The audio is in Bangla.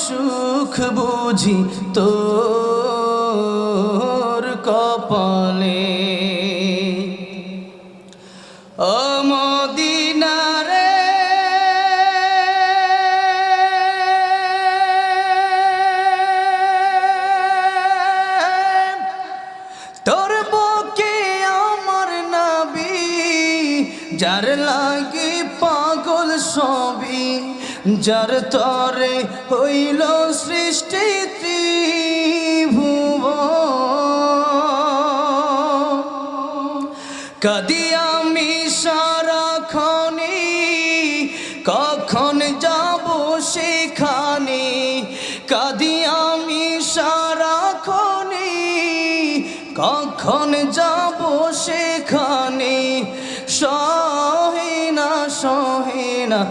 সুখ বুঝি তোর কপালে। ও মদিনা রে তোর বুকে আমার নবী, যার লাগি পাগল সবই, যার তরে হইল সৃষ্টি ত্রিভুবন। কাঁদি আমি সারাক্ষণে, কখন যাব সেখানে। কাঁদি আমি সারাক্ষণে, কখন যাব সেখানে। সহে না